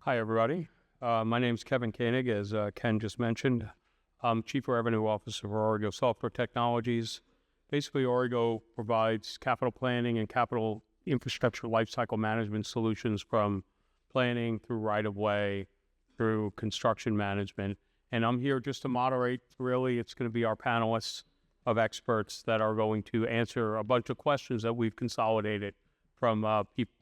Hi, everybody. My name is Kevin Koenig, as Ken just mentioned. I'm Chief Revenue Officer for Aurigo Software Technologies. Basically, Aurigo provides capital planning and capital infrastructure lifecycle management solutions from planning through right-of-way, through construction management. And I'm here just to moderate. Really, it's going to be our panelists of experts that are going to answer a bunch of questions that we've consolidated from people.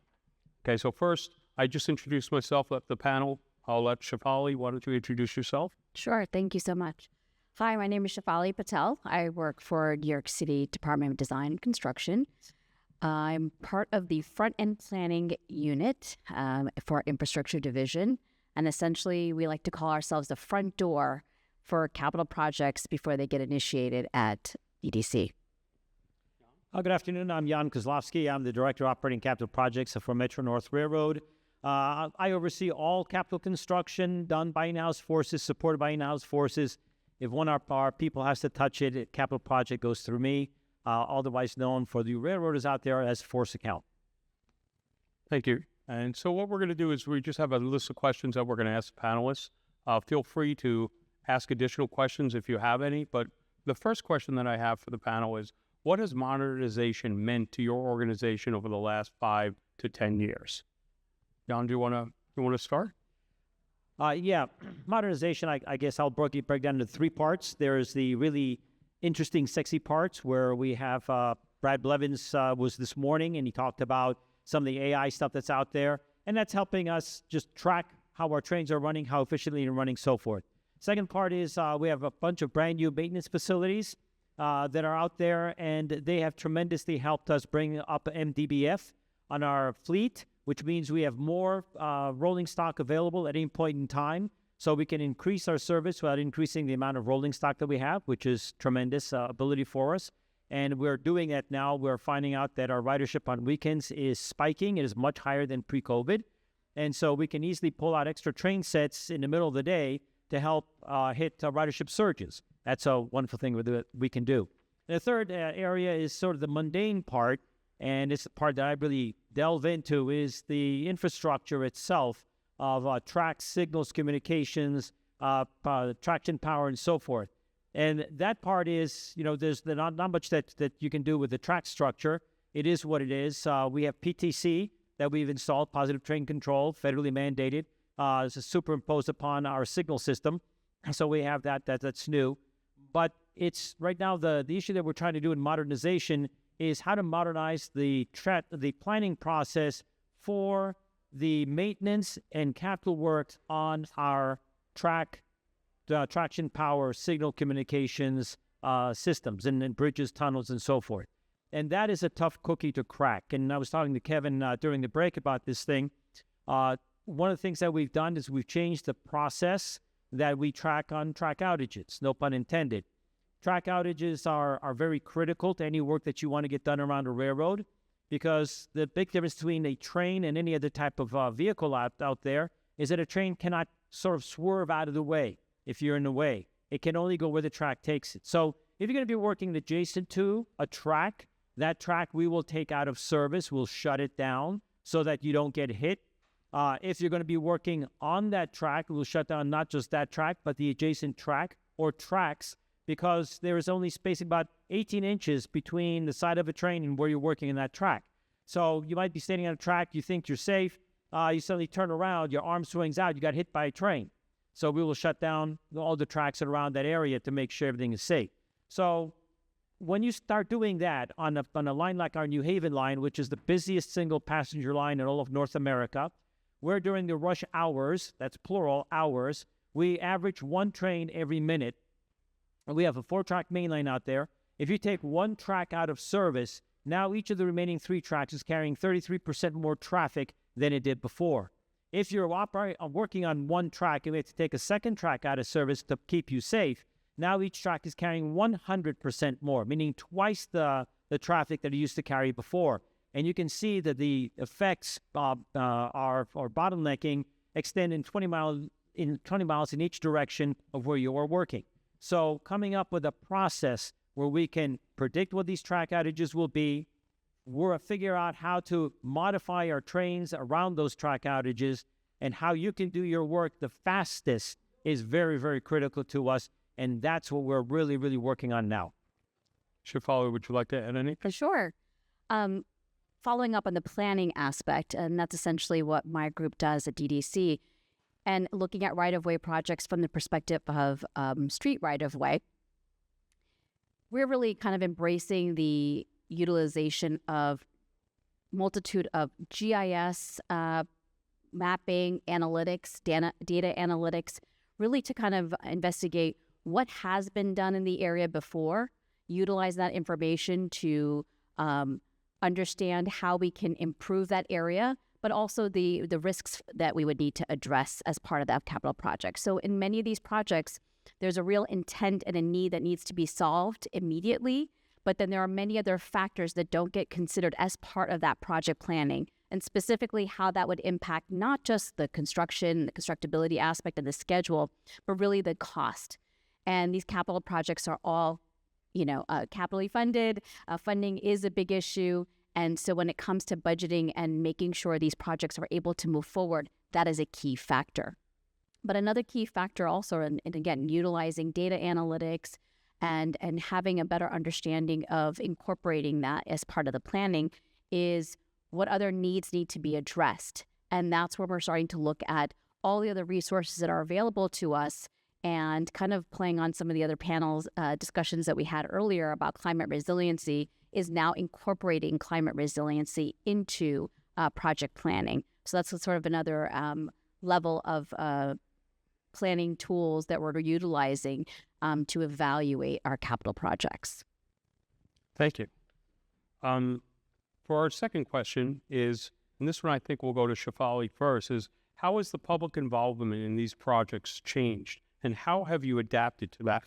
Okay, so first, I just introduced myself at the panel. I'll let Shefalee, why don't you introduce yourself? Sure, thank you so much. Hi, my name is Shefalee Patel. I work for New York City Department of Design and Construction. I'm part of the front-end planning unit for our infrastructure division. And essentially, we like to call ourselves the front door for capital projects before they get initiated at EDC. Good afternoon. I'm Jan Kozlowski. I'm the Director of Operating Capital Projects for Metro North Railroad. I oversee all capital construction done by in-house forces, supported by in-house forces. If one of our people has to touch it, a capital project goes through me, otherwise known for the railroaders out there as force account. Thank you. And so what we're going to do is we just have a list of questions that we're going to ask the panelists. Feel free to ask additional questions if you have any. But the first question that I have for the panel is, what has modernization meant to your organization over the last 5 to 10 years? Jan, do you want to start? Yeah, modernization, I guess I'll break down into 3 parts. There's the really interesting, sexy parts where we have Brad Blevins was this morning, and he talked about some of the AI stuff that's out there, and that's helping us just track how our trains are running, how efficiently they're running, so forth. Second part is we have a bunch of brand new maintenance facilities that are out there, and they have tremendously helped us bring up MDBF on our fleet, which means we have more rolling stock available at any point in time, so we can increase our service without increasing the amount of rolling stock that we have, which is tremendous ability for us. And we're doing that now. We're finding out that our ridership on weekends is spiking. It is much higher than pre-COVID. And so we can easily pull out extra train sets in the middle of the day to help hit ridership surges. That's a wonderful thing we can do. And the third area is sort of the mundane part, and it's the part that I really delve into, is the infrastructure itself of tracks, signals, communications, traction power, and so forth. And that part is, there's not much that you can do with the track structure. It is what it is. We have PTC that we've installed, Positive Train Control, federally mandated. It's superimposed upon our signal system. So we have that's new. But it's right now the issue that we're trying to do in modernization is how to modernize the planning process for the maintenance and capital works on our traction power, signal communications systems and bridges, tunnels, and so forth. And that is a tough cookie to crack. And I was talking to Kevin during the break about this thing. One of the things that we've done is we've changed the process that we track on track outages, no pun intended. Track outages are very critical to any work that you want to get done around a railroad, because the big difference between a train and any other type of vehicle out there is that a train cannot sort of swerve out of the way if you're in the way. It can only go where the track takes it. So if you're going to be working adjacent to a track, that track we will take out of service. We'll shut it down so that you don't get hit. If you're going to be working on that track, we'll shut down not just that track, but the adjacent track or tracks, because there is only spacing about 18 inches between the side of a train and where you're working in that track. So you might be standing on a track, you think you're safe, you suddenly turn around, your arm swings out, you got hit by a train. So we will shut down all the tracks around that area to make sure everything is safe. So when you start doing that on a line like our New Haven line, which is the busiest single passenger line in all of North America, where during the rush hours, that's plural hours, we average 1 train every minute. We have a 4-track main line out there. If you take 1 track out of service, now each of the remaining 3 tracks is carrying 33% more traffic than it did before. If you're working on 1 track and we have to take a 2nd track out of service to keep you safe, now each track is carrying 100% more, meaning twice the traffic that it used to carry before. And you can see that the effects are bottlenecking extend in 20 miles in each direction of where you are working. So coming up with a process where we can predict what these track outages will be, we'll figure out how to modify our trains around those track outages, and how you can do your work the fastest is very, very critical to us. And that's what we're really, really working on now. Shefalee, would you like to add anything? For sure. Following up on the planning aspect, and that's essentially what my group does at DDC, and looking at right-of-way projects from the perspective of street right-of-way, we're really kind of embracing the utilization of multitude of GIS, mapping, analytics, data analytics, really to kind of investigate what has been done in the area before, utilize that information to understand how we can improve that area, but also the risks that we would need to address as part of that capital project. So in many of these projects, there's a real intent and a need that needs to be solved immediately, but then there are many other factors that don't get considered as part of that project planning, and specifically how that would impact not just the construction, the constructability aspect of the schedule, but really the cost. And these capital projects are all capitally funded. Funding is a big issue. And so when it comes to budgeting and making sure these projects are able to move forward, that is a key factor. But another key factor also, and again, utilizing data analytics and having a better understanding of incorporating that as part of the planning, is what other needs need to be addressed. And that's where we're starting to look at all the other resources that are available to us, and kind of playing on some of the other panels discussions that we had earlier about climate resiliency, is now incorporating climate resiliency into project planning. So that's sort of another level of planning tools that we're utilizing to evaluate our capital projects. Thank you. For our second question is, and this one I think we'll go to Shefalee first, is how has the public involvement in these projects changed? And how have you adapted to that?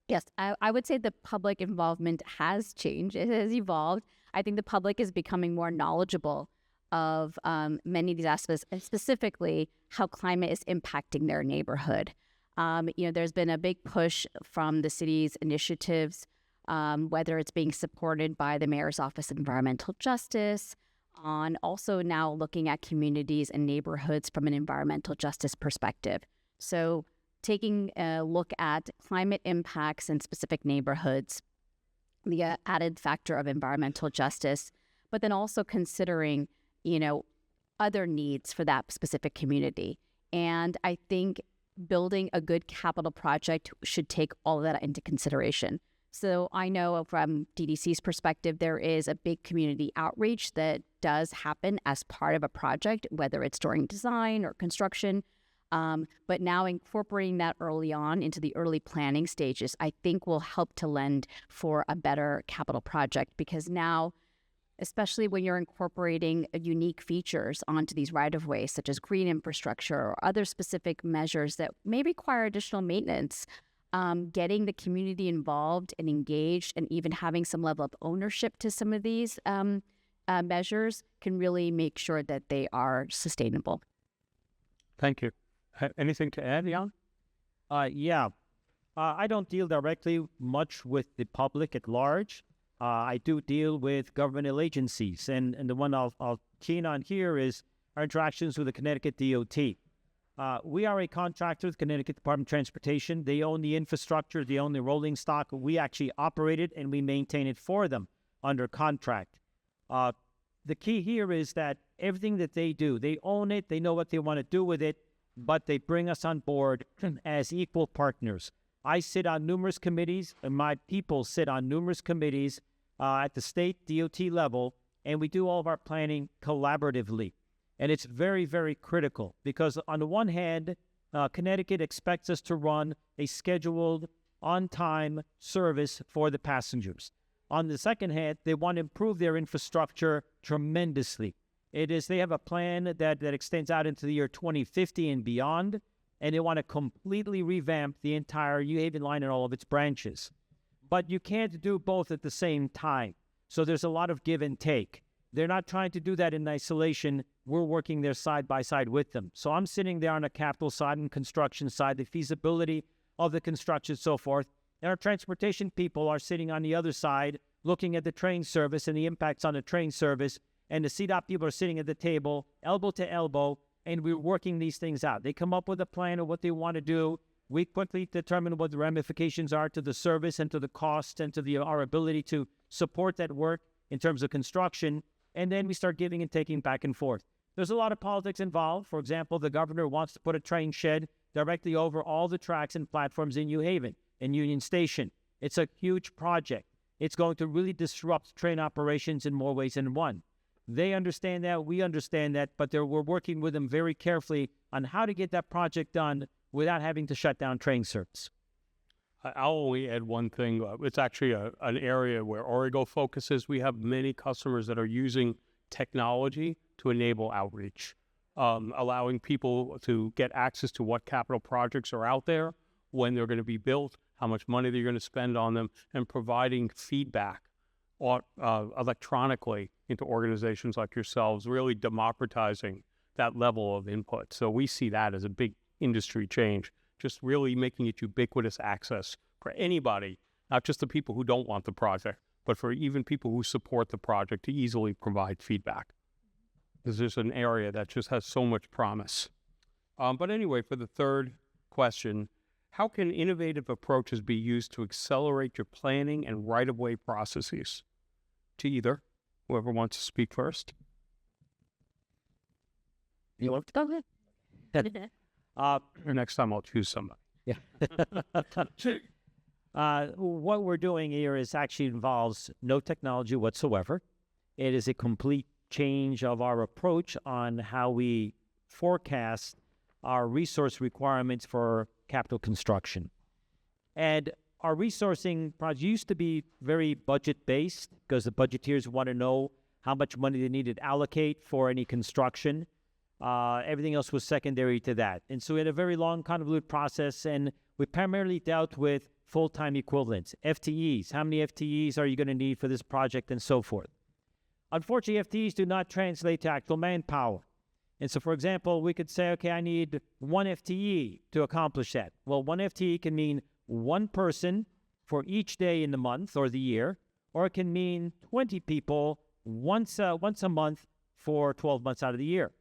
Yes, I would say the public involvement has changed. It has evolved. I think the public is becoming more knowledgeable of many of these aspects, and specifically how climate is impacting their neighborhood. There's been a big push from the city's initiatives, whether it's being supported by the Mayor's Office of Environmental Justice, on also now looking at communities and neighborhoods from an environmental justice perspective. So taking a look at climate impacts in specific neighborhoods, the added factor of environmental justice, but then also considering, other needs for that specific community. And I think building a good capital project should take all of that into consideration. So I know from DDC's perspective, there is a big community outreach that does happen as part of a project, whether it's during design or construction. But now incorporating that early on into the early planning stages, I think will help to lend for a better capital project, because now, especially when you're incorporating unique features onto these right-of-ways, such as green infrastructure or other specific measures that may require additional maintenance, getting the community involved and engaged, and even having some level of ownership to some of these measures can really make sure that they are sustainable. Thank you. Anything to add, Jan? I don't deal directly much with the public at large. I do deal with governmental agencies, and the one I'll keen on here is our interactions with the Connecticut DOT. We are a contractor with Connecticut Department of Transportation. They own the infrastructure, they own the rolling stock. We actually operate it and we maintain it for them under contract. The key here is that everything that they do, they own it, they know what they want to do with it, but they bring us on board as equal partners. I sit on numerous committees, and my people sit on numerous committees at the state DOT level, and we do all of our planning collaboratively. And it's very, very critical, because on the one hand, Connecticut expects us to run a scheduled, on-time service for the passengers. On the second hand, they want to improve their infrastructure tremendously. They have a plan that extends out into the year 2050 and beyond, and they want to completely revamp the entire New Haven line and all of its branches. But you can't do both at the same time. So there's a lot of give and take. They're not trying to do that in isolation. We're working there side by side with them. So I'm sitting there on the capital side and construction side, the feasibility of the construction, so forth. And our transportation people are sitting on the other side, looking at the train service and the impacts on the train service. And the CDOT people are sitting at the table, elbow to elbow, and we're working these things out. They come up with a plan of what they want to do. We quickly determine what the ramifications are to the service and to the cost and to our ability to support that work in terms of construction. And then we start giving and taking back and forth. There's a lot of politics involved. For example, the governor wants to put a train shed directly over all the tracks and platforms in New Haven and Union Station. It's a huge project. It's going to really disrupt train operations in more ways than one. They understand that, we understand that, but we're working with them very carefully on how to get that project done without having to shut down train service. I'll only add one thing. It's actually an area where Aurigo focuses. We have many customers that are using technology to enable outreach, allowing people to get access to what capital projects are out there, when they're going to be built, how much money they're going to spend on them, and providing feedback electronically into organizations like yourselves, really democratizing that level of input. So we see that as a big industry change, just really making it ubiquitous access for anybody, not just the people who don't want the project, but for even people who support the project to easily provide feedback. Because there's an area that just has so much promise. But anyway, for the third question, how can innovative approaches be used to accelerate your planning and right-of-way processes? To either, whoever wants to speak first. You want Go ahead. Or next time I'll choose somebody. Yeah. What we're doing here is actually involves no technology whatsoever. It is a complete change of our approach on how we forecast our resource requirements for capital construction. And our resourcing project used to be very budget-based because the budgeteers want to know how much money they needed to allocate for any construction. Everything else was secondary to that. And so we had a very long, convoluted process, and we primarily dealt with full-time equivalents, FTEs. How many FTEs are you going to need for this project, and so forth. Unfortunately, FTEs do not translate to actual manpower. And so, for example, we could say, okay, I need 1 FTE to accomplish that. Well, 1 FTE can mean 1 person for each day in the month or the year, or it can mean 20 people once a month for 12 months out of the year.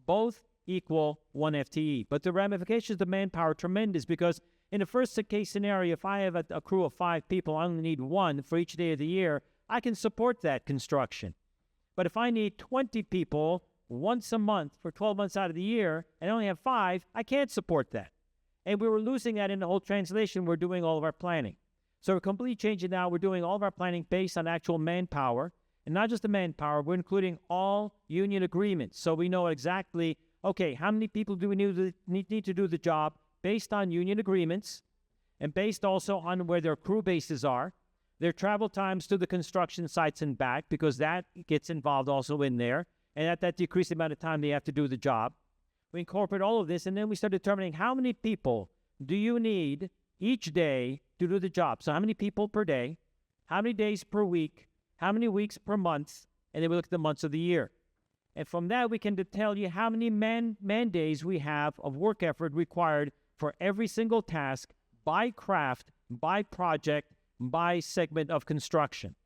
Both equal 1 FTE. But the ramifications of manpower are tremendous, because in the first case scenario, if I have a crew of 5 people, I only need 1 for each day of the year, I can support that construction. But if I need 20 people once a month for 12 months out of the year, and I only have 5, I can't support that. And we were losing that in the whole translation. We're doing all of our planning. So we're completely changing now. We're doing all of our planning based on actual manpower. And not just the manpower, we're including all union agreements. So we know exactly, okay, how many people do we need to do the job based on union agreements, and based also on where their crew bases are, their travel times to the construction sites and back, because that gets involved also in there, and at that decreased amount of time they have to do the job. We incorporate all of this, and then we start determining how many people do you need each day to do the job. So how many people per day, how many days per week, how many weeks per month, and then we look at the months of the year. And from that, we can tell you how many man days we have of work effort required for every single task, by craft, by project, by segment of construction.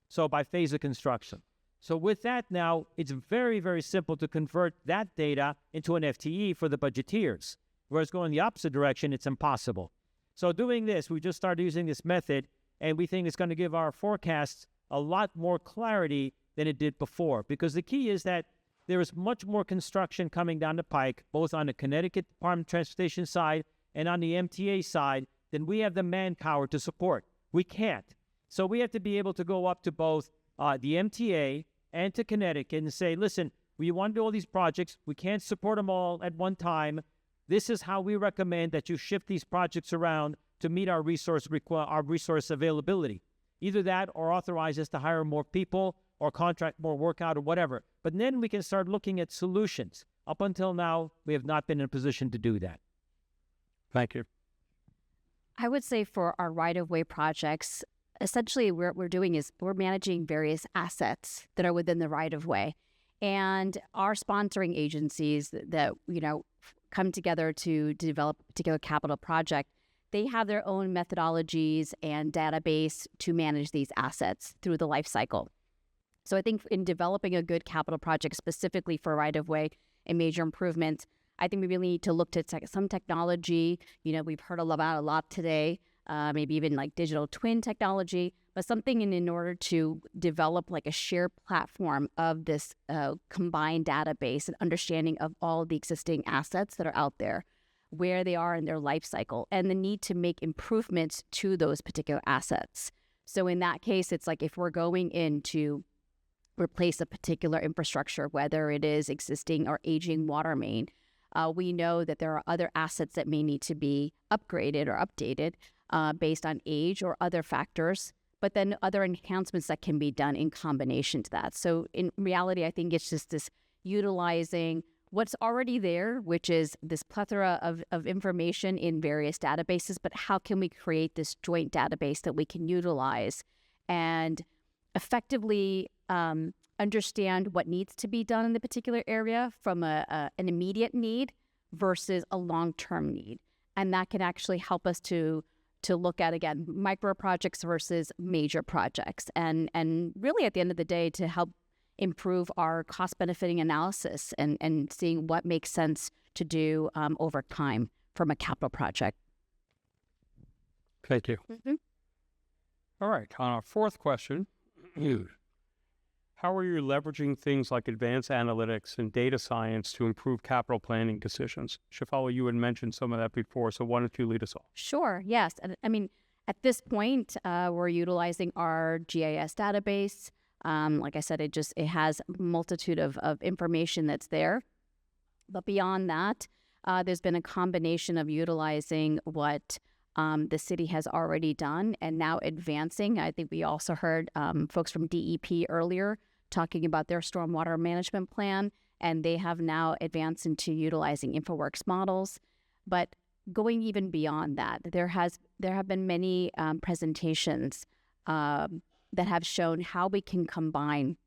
So by phase of construction. So with that now, it's very, very simple to convert that data into an FTE for the budgeteers. Whereas going the opposite direction, it's impossible. So doing this, we just started using this method, and we think it's going to give our forecasts a lot more clarity than it did before. Because the key is that there is much more construction coming down the pike, both on the Connecticut Department of Transportation side and on the MTA side, than we have the manpower to support. We can't. So we have to be able to go up to both the MTA and to Connecticut and say, listen, we want to do all these projects. We can't support them all at one time. This is how we recommend that you shift these projects around to meet our resource availability. Either that, or authorize us to hire more people or contract more work out or whatever. But then we can start looking at solutions. Up until now, we have not been in a position to do that. Thank you. I would say for our right-of-way projects, essentially what we're doing is we're managing various assets that are within the right-of-way. And our sponsoring agencies that, come together to develop a particular capital project, they have their own methodologies and database to manage these assets through the life cycle. So I think in developing a good capital project specifically for right-of-way, a major improvement. I think we really need to look to some technology. We've heard about a lot today, maybe even like digital twin technology, but something in order to develop like a shared platform of this combined database and understanding of all the existing assets that are out there, where they are in their life cycle, and the need to make improvements to those particular assets. So in that case, it's like if we're going in to replace a particular infrastructure, whether it is existing or aging water main, we know that there are other assets that may need to be upgraded or updated based on age or other factors, but then other enhancements that can be done in combination to that. So in reality, I think it's just this utilizing what's already there, which is this plethora of information in various databases, but how can we create this joint database that we can utilize and effectively understand what needs to be done in the particular area from an immediate need versus a long-term need. And that can actually help us to look at, again, micro projects versus major projects. And really at the end of the day, to help improve our cost benefiting analysis and seeing what makes sense to do over time from a capital project. Thank you. Mm-hmm. All right. On our fourth question, how are you leveraging things like advanced analytics and data science to improve capital planning decisions? Shefalee, you had mentioned some of that before, so why don't you lead us off? Sure, yes. And I mean, at this point, we're utilizing our GIS database. Like I said, it has a multitude of information that's there. But beyond that, there's been a combination of utilizing what the city has already done and now advancing. I think we also heard folks from DEP earlier talking about their stormwater management plan, and they have now advanced into utilizing InfoWorks models. But going even beyond that, there have been many presentations that have shown how we can combine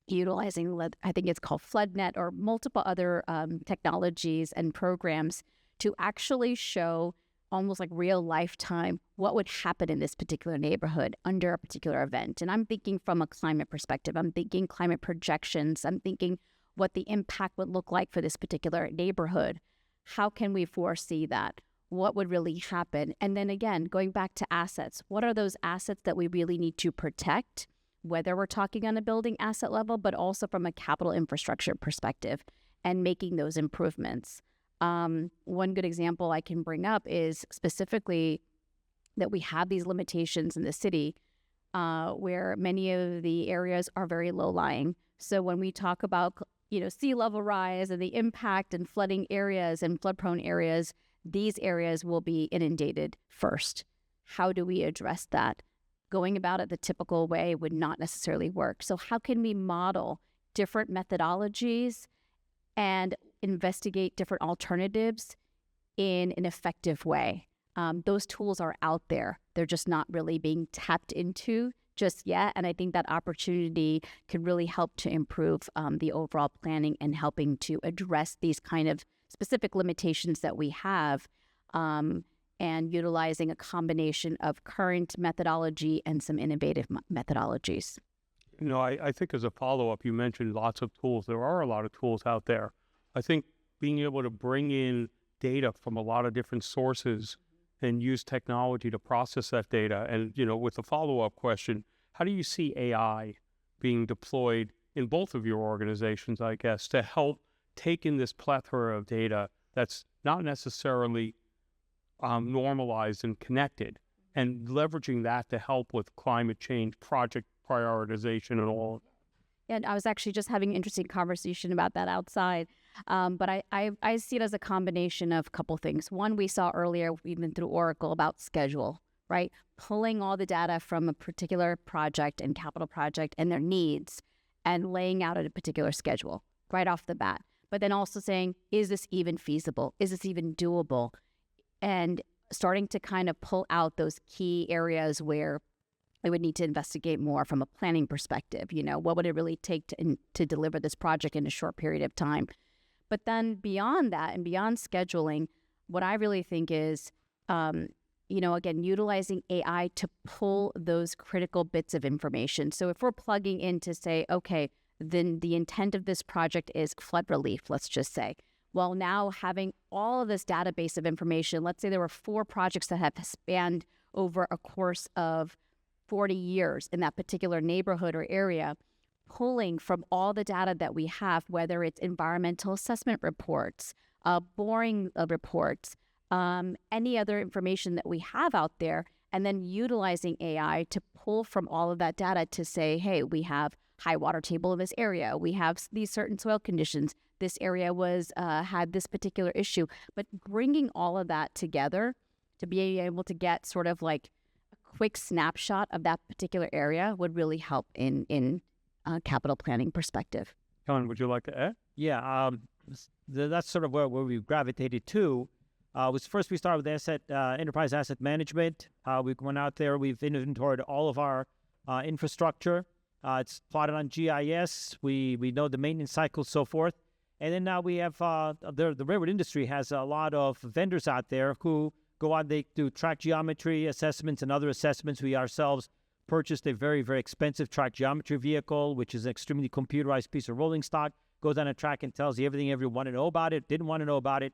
utilizing, I think it's called FloodNet or multiple other technologies and programs to actually show almost like real lifetime what would happen in this particular neighborhood under a particular event. And I'm thinking from a climate perspective, I'm thinking climate projections, I'm thinking what the impact would look like for this particular neighborhood. How can we foresee that? What would really happen? And then again, going back to assets, what are those assets that we really need to protect, whether we're talking on a building asset level, but also from a capital infrastructure perspective and making those improvements. One good example I can bring up is specifically that we have these limitations in the city where many of the areas are very low-lying. So when we talk about, sea level rise and the impact in flooding areas and flood-prone areas, these areas will be inundated first. How do we address that? Going about it the typical way would not necessarily work. So how can we model different methodologies and investigate different alternatives in an effective way? Those tools are out there. They're just not really being tapped into just yet. And I think that opportunity can really help to improve the overall planning and helping to address these kind of specific limitations that we have and utilizing a combination of current methodology and some innovative methodologies. I think as a follow-up, you mentioned lots of tools. There are a lot of tools out there. I think being able to bring in data from a lot of different sources and use technology to process that data. And, with the follow-up question, how do you see AI being deployed in both of your organizations, I guess, to help take in this plethora of data that's not necessarily normalized and connected, and leveraging that to help with climate change, project prioritization, and all of that? And I was actually just having an interesting conversation about that outside. But I see it as a combination of a couple things. One, we saw earlier, even through Oracle, about schedule, right? Pulling all the data from a particular project and capital project and their needs and laying out a particular schedule right off the bat. But then also saying, is this even feasible? Is this even doable? And starting to kind of pull out those key areas where I would need to investigate more from a planning perspective. What would it really take to deliver this project in a short period of time? But then beyond that and beyond scheduling, what I really think is, again, utilizing AI to pull those critical bits of information. So if we're plugging in to say, okay, then the intent of this project is flood relief, let's just say. Well, now having all of this database of information, let's say there were 4 projects that have spanned over a course of 40 years in that particular neighborhood or area, pulling from all the data that we have, whether it's environmental assessment reports, boring reports, any other information that we have out there, and then utilizing AI to pull from all of that data to say, hey, we have high water table in this area, we have these certain soil conditions, this area was had this particular issue. But bringing all of that together to be able to get sort of like a quick snapshot of that particular area would really help in capital planning perspective. Con, would you like to add? Yeah, that's sort of where we gravitated to. Was first we started with enterprise asset management. We went out there, we've inventoried all of our infrastructure. It's plotted on GIS. We know the maintenance cycle, so forth. And then now we have the railroad industry has a lot of vendors out there who go out, they do track geometry assessments and other assessments. We ourselves purchased a very, very expensive track geometry vehicle, which is an extremely computerized piece of rolling stock. Goes on a track and tells you everything you ever want to know about it, didn't want to know about it.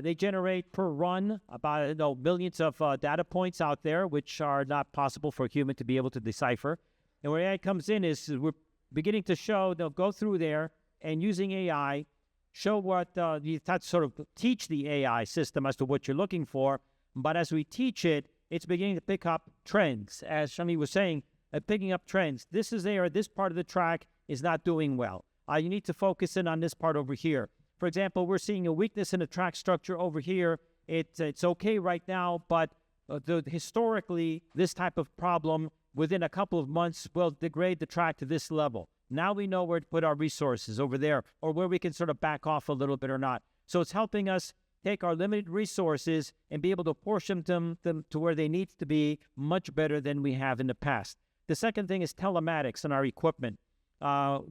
They generate per run about millions of data points out there, which are not possible for a human to be able to decipher. And where AI comes in is we're beginning to show, they'll go through there and using AI, show what you have to sort of teach the AI system as to what you're looking for. But as we teach it, it's beginning to pick up trends. As Shami was saying, picking up trends. This is there, this part of the track is not doing well. You need to focus in on this part over here. For example, we're seeing a weakness in the track structure over here. It's okay right now, but historically, this type of problem within a couple of months will degrade the track to this level. Now we know where to put our resources over there, or where we can sort of back off a little bit or not. So it's helping us take our limited resources and be able to portion them to where they need to be much better than we have in the past. The second thing is telematics on our equipment.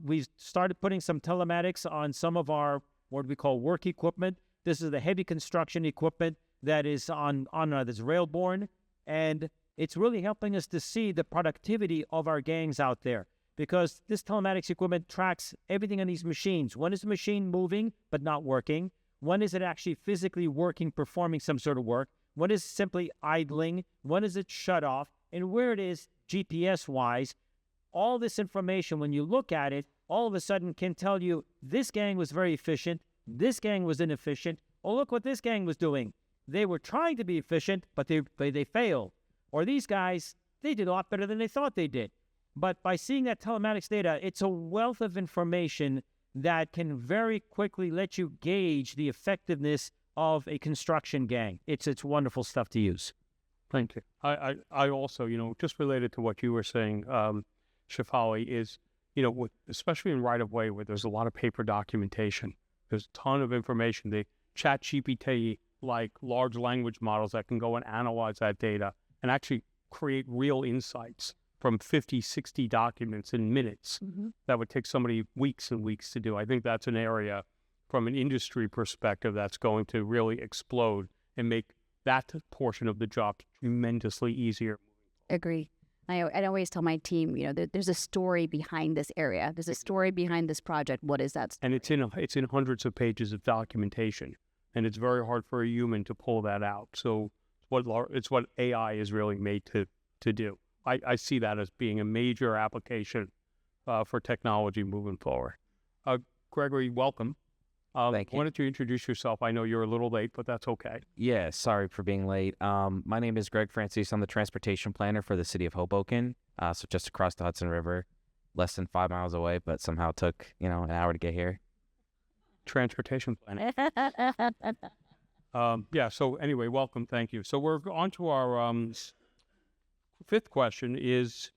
We've started putting some telematics on some of our what we call work equipment. This is the heavy construction equipment that is on this rail-borne, and it's really helping us to see the productivity of our gangs out there, because this telematics equipment tracks everything on these machines. When is the machine moving but not working? When is it actually physically working, performing some sort of work? When is it simply idling? When is it shut off? And where it is GPS-wise. All this information, when you look at it, all of a sudden can tell you this gang was very efficient, this gang was inefficient. Oh, look what this gang was doing. They were trying to be efficient, but they failed. Or these guys, they did a lot better than they thought they did. But by seeing that telematics data, it's a wealth of information that can very quickly let you gauge the effectiveness of a construction gang. It's wonderful stuff to use. Thank you. I also, just related to what you were saying, Shefalee, is, especially in right-of-way where there's a lot of paper documentation, there's a ton of information. The ChatGPT, like large language models that can go and analyze that data and actually create real insights from 50, 60 documents in minutes that would take somebody weeks and weeks to do. I think that's an area from an industry perspective that's going to really explode and make that portion of the job tremendously easier. Agree. I always tell my team, there's a story behind this area. There's a story behind this project. What is that story? And it's in hundreds of pages of documentation, and it's very hard for a human to pull that out. So it's what AI is really made to do. I see that as being a major application for technology moving forward. Gregory, welcome. Thank you. Why don't you introduce yourself? I know you're a little late, but that's okay. Yeah, sorry for being late. My name is Greg Francese. I'm the transportation planner for the city of Hoboken, so just across the Hudson River, less than 5 miles away, but somehow took, an hour to get here. Transportation planner. So anyway, welcome. Thank you. So we're on to our fifth question is,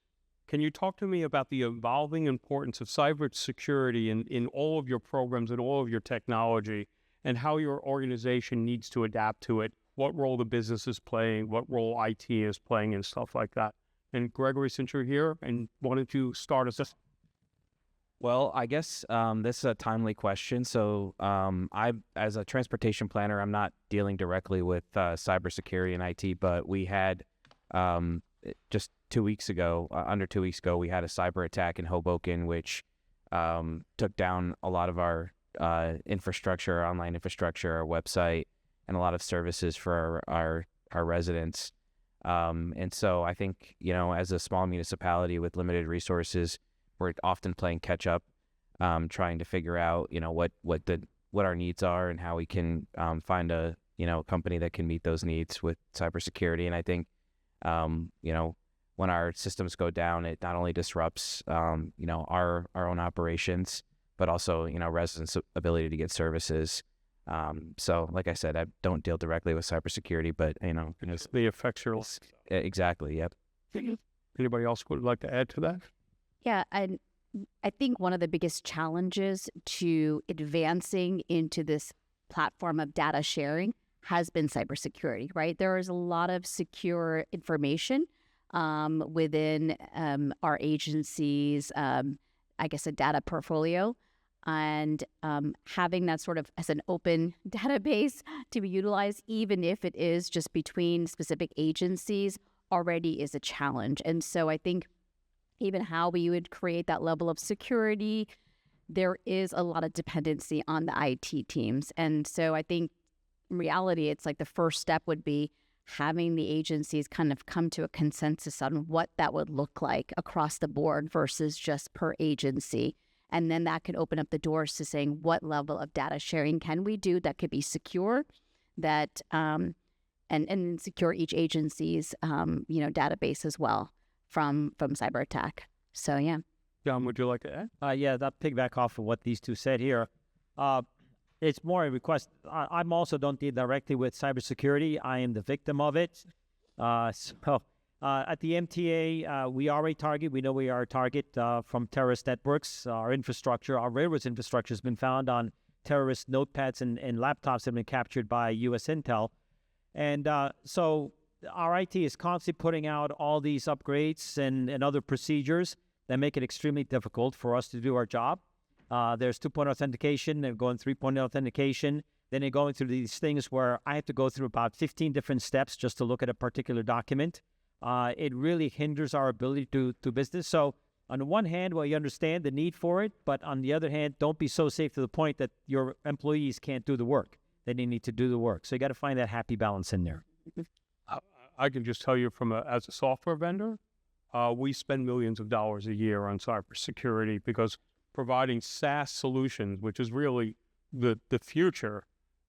can you talk to me about the evolving importance of cybersecurity in all of your programs and all of your technology, and how your organization needs to adapt to it, what role the business is playing, what role IT is playing, and stuff like that? And Gregory, since you're here, and why don't you start us? Well, I guess this is a timely question. So I, as a transportation planner, I'm not dealing directly with cybersecurity and IT, but we had just 2 weeks ago, under 2 weeks ago, we had a cyber attack in Hoboken, which took down a lot of our infrastructure, our online infrastructure, our website, and a lot of services for our residents. And so I think, as a small municipality with limited resources, we're often playing catch up, trying to figure out, what our needs are and how we can find a company that can meet those needs with cybersecurity. And I think, when our systems go down, it not only disrupts, our own operations, but also, residents' ability to get services. So like I said, I don't deal directly with cybersecurity, but, They affect your life. exactly. Yep. Anybody else would like to add to that? Yeah, and I think one of the biggest challenges to advancing into this platform of data sharing has been cybersecurity, right? There is a lot of secure information within our agencies, I guess a data portfolio, and having that sort of as an open database to be utilized, even if it is just between specific agencies, already is a challenge. And so I think even how we would create that level of security, there is a lot of dependency on the IT teams. And so I think in reality, it's like the first step would be having the agencies kind of come to a consensus on what that would look like across the board versus just per agency. And then that could open up the doors to saying what level of data sharing can we do that could be secure, that and secure each agency's database as well from cyber attack. So yeah. John, would you like to add? Yeah, that piggyback off of what these two said here. It's more a request. I'm also don't deal directly with cybersecurity. I am the victim of it. So at the MTA, we are a target. We know we are a target from terrorist networks. Our infrastructure, our railroads infrastructure has been found on terrorist notepads and laptops that have been captured by U.S. Intel. And so our IT is constantly putting out all these upgrades and other procedures that make it extremely difficult for us to do our job. There's 2-point authentication, they're going 3-point authentication, then they're going through these things where I have to go through about 15 different steps just to look at a particular document. It really hinders our ability to do business. So on the one hand, well, you understand the need for it, but on the other hand, don't be so safe to the point that your employees can't do the work. They need to do the work. So you got to find that happy balance in there. I can just tell you as a software vendor, we spend millions of dollars a year on cybersecurity because providing SaaS solutions, which is really the future,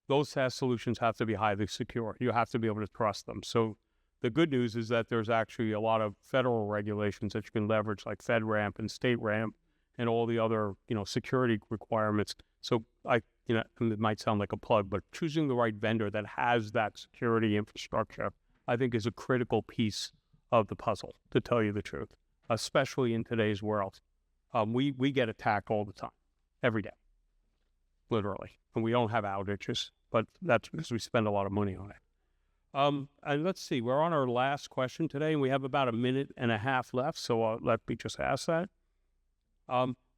those SaaS solutions have to be highly secure. You have to be able to trust them. So the good news is that there's actually a lot of federal regulations that you can leverage, like FedRAMP and StateRAMP and all the other, security requirements. So it might sound like a plug, but choosing the right vendor that has that security infrastructure, I think, is a critical piece of the puzzle, to tell you the truth, especially in today's world. We get attacked all the time, every day, literally. And we don't have outages, but that's because we spend a lot of money on it. And let's see, we're on our last question today, and we have about a minute and a half left, so let me just ask that.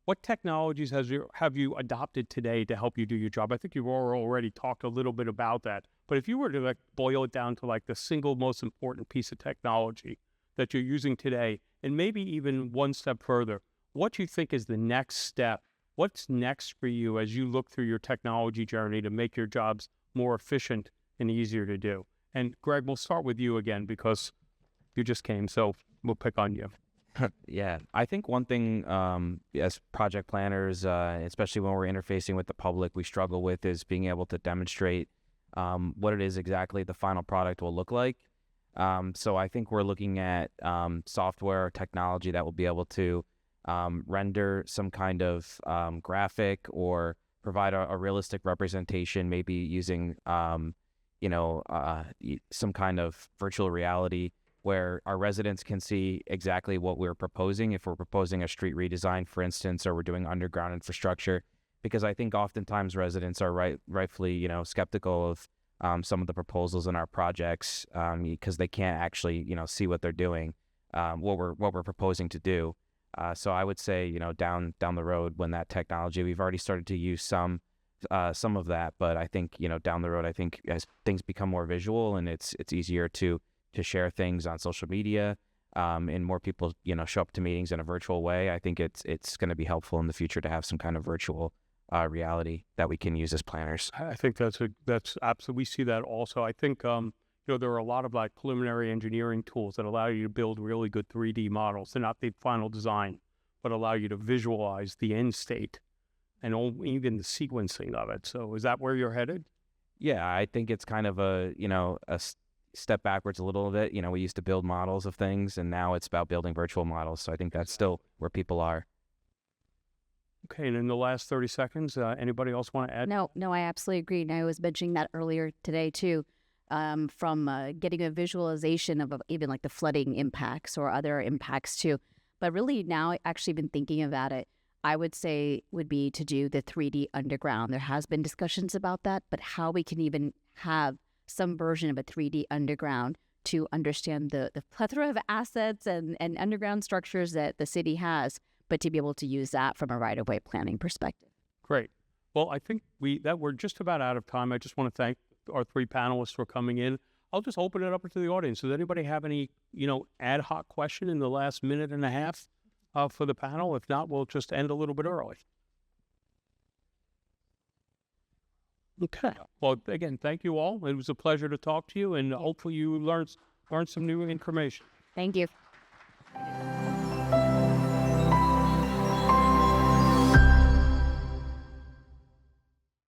What technologies have you adopted today to help you do your job? I think you've already talked a little bit about that, but if you were to boil it down to the single most important piece of technology that you're using today, and maybe even one step further, what do you think is the next step? What's next for you as you look through your technology journey to make your jobs more efficient and easier to do? And Greg, we'll start with you again because you just came, so we'll pick on you. Yeah, I think one thing as project planners, especially when we're interfacing with the public, we struggle with is being able to demonstrate what it is exactly the final product will look like. So I think we're looking at software or technology that will be able to render some kind of graphic or provide a realistic representation, maybe using some kind of virtual reality where our residents can see exactly what we're proposing. If we're proposing a street redesign, for instance, or we're doing underground infrastructure, because I think oftentimes residents are rightfully, skeptical of some of the proposals in our projects because they can't actually, see what they're doing, what we're proposing to do. So I would say, down the road when that technology, we've already started to use some of that, but I think, down the road, I think as things become more visual and it's easier to share things on social media, and more people, show up to meetings in a virtual way, I think it's going to be helpful in the future to have some kind of virtual reality that we can use as planners. I think that's absolutely, we see that also. I think, there are a lot of like preliminary engineering tools that allow you to build really good 3D models. They're not the final design, but allow you to visualize the end state and even the sequencing of it. So is that where you're headed? Yeah, I think it's kind of a step backwards a little bit. We used to build models of things, and now it's about building virtual models. So I think that's still where people are. Okay, and in the last 30 seconds, anybody else want to add? No, I absolutely agree. And I was mentioning that earlier today too, from getting a visualization of even like the flooding impacts or other impacts too. But really now, I actually been thinking about it. I would say would be to do the 3D underground. There has been discussions about that, but how we can even have some version of a 3D underground to understand the plethora of assets and underground structures that the city has, but to be able to use that from a right-of-way planning perspective. Great. Well, I think we're just about out of time. I just want to thank our three panelists for coming in. I'll just open it up to the audience. Does anybody have any, ad hoc question in the last minute and a half for the panel? If not, we'll just end a little bit early. Okay. Well, again, thank you all. It was a pleasure to talk to you, and hopefully you learned some new information. Thank you.